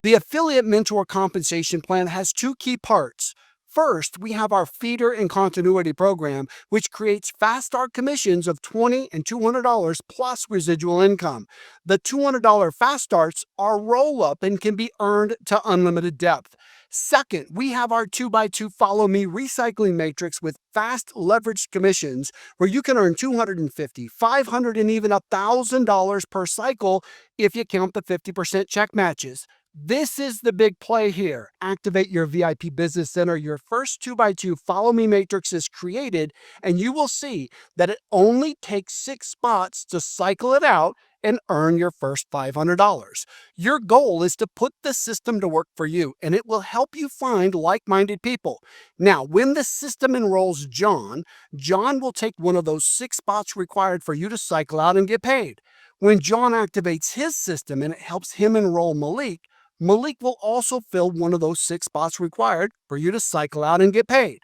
The Affiliate Mentor Compensation Plan has two key parts. First, we have our feeder and continuity program, which creates fast start commissions of $20 and $200 plus residual income. The $200 fast starts are roll up and can be earned to unlimited depth. Second, we have our 2x2 Follow Me recycling matrix with fast leveraged commissions where you can earn $250, $500, and even $1,000 per cycle if you count the 50% check matches. This is the big play here. Activate your VIP Business Center. Your first 2x2 Follow Me matrix is created, and you will see that it only takes 6 spots to cycle it out and earn your first $500. Your goal is to put the system to work for you, and it will help you find like-minded people. Now, when the system enrolls John, John will take one of those 6 spots required for you to cycle out and get paid. When John activates his system and it helps him enroll Malik, Malik will also fill one of those 6 spots required for you to cycle out and get paid.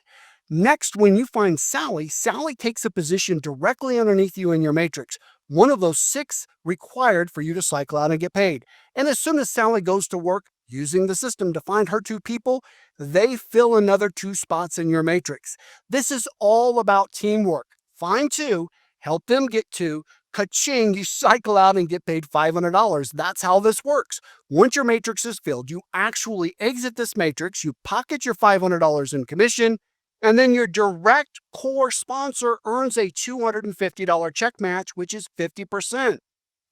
Next, when you find Sally, Sally takes a position directly underneath you in your matrix, one of those 6 required for you to cycle out and get paid. And as soon as Sally goes to work using the system to find her 2 people, they fill another 2 spots in your matrix. This is all about teamwork. Find 2, help them get 2, ka-ching, you cycle out and get paid $500. That's how this works. Once your matrix is filled, you actually exit this matrix, you pocket your $500 in commission, and then your direct core sponsor earns a $250 check match, which is 50%.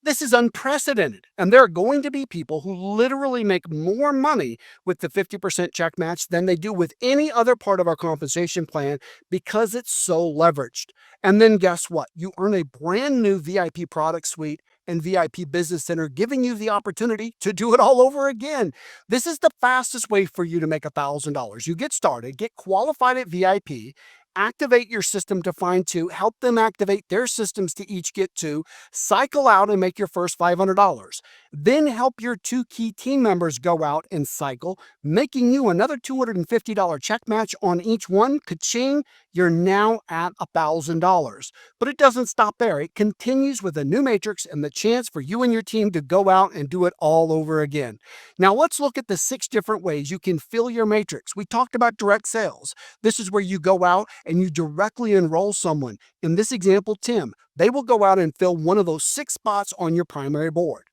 This is unprecedented, and there are going to be people who literally make more money with the 50% check match than they do with any other part of our compensation plan because it's so leveraged. And then guess what? You earn a brand new VIP product suite and VIP Business Center, giving you the opportunity to do it all over again. This is the fastest way for you to make $1,000. You get started, get qualified at VIP, activate your system to find 2, help them activate their systems to each get 2, cycle out and make your first $500. Then help your 2 key team members go out and cycle, making you another $250 check match on each one. Ka-ching, you're now at $1,000. But it doesn't stop there. It continues with a new matrix and the chance for you and your team to go out and do it all over again. Now let's look at the 6 different ways you can fill your matrix. We talked about direct sales. This is where you go out and you directly enroll someone. In this example, Tim, they will go out and fill one of those 6 spots on your primary board.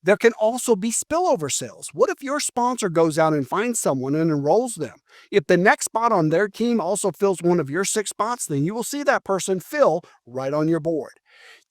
There can also be spillover sales. What if your sponsor goes out and finds someone and enrolls them? If the next spot on their team also fills one of your 6 spots, then you will see that person fill right on your board.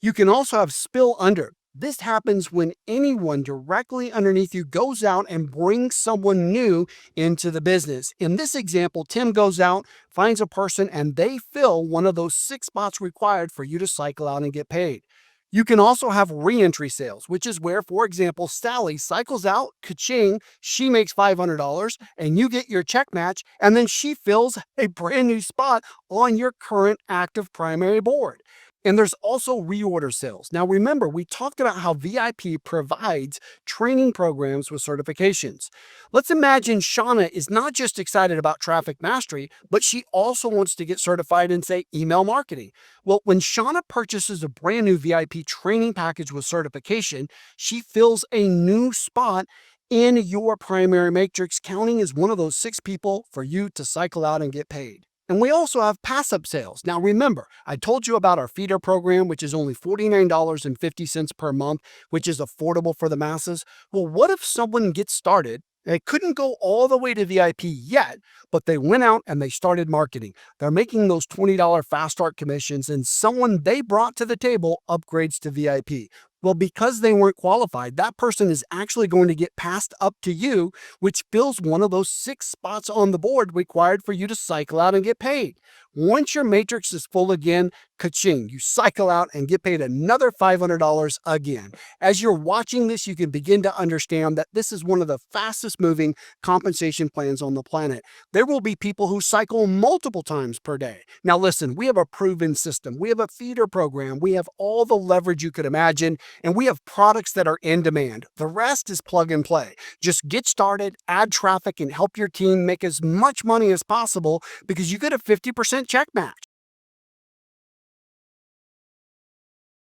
You can also have spill under. This happens when anyone directly underneath you goes out and brings someone new into the business. In this example, Tim goes out, finds a person, and they fill one of those 6 spots required for you to cycle out and get paid. You can also have re-entry sales, which is where, for example, Sally cycles out, ka-ching, she makes $500, and you get your check match, and then she fills a brand new spot on your current active primary board. And there's also reorder sales. Now remember, we talked about how VIP provides training programs with certifications. Let's imagine Shauna is not just excited about traffic mastery, but she also wants to get certified in, say, email marketing. Well, when Shauna purchases a brand new VIP training package with certification, she fills a new spot in your primary matrix, counting as one of those 6 people for you to cycle out and get paid. And we also have pass-up sales. Now remember, I told you about our feeder program, which is only $49.50 per month, which is affordable for the masses. Well, what if someone gets started? They couldn't go all the way to VIP yet, but they went out and they started marketing. They're making those $20 fast start commissions, and someone they brought to the table upgrades to VIP. Well, because they weren't qualified, that person is actually going to get passed up to you, which fills one of those 6 spots on the board required for you to cycle out and get paid. Once your matrix is full again, ka-ching, you cycle out and get paid another $500 again. As you're watching this, you can begin to understand that this is one of the fastest moving compensation plans on the planet. There will be people who cycle multiple times per day. Now listen, we have a proven system. We have a feeder program. We have all the leverage you could imagine, and we have products that are in demand. The rest is plug and play. Just get started, add traffic, and help your team make as much money as possible because you get a 50% check match.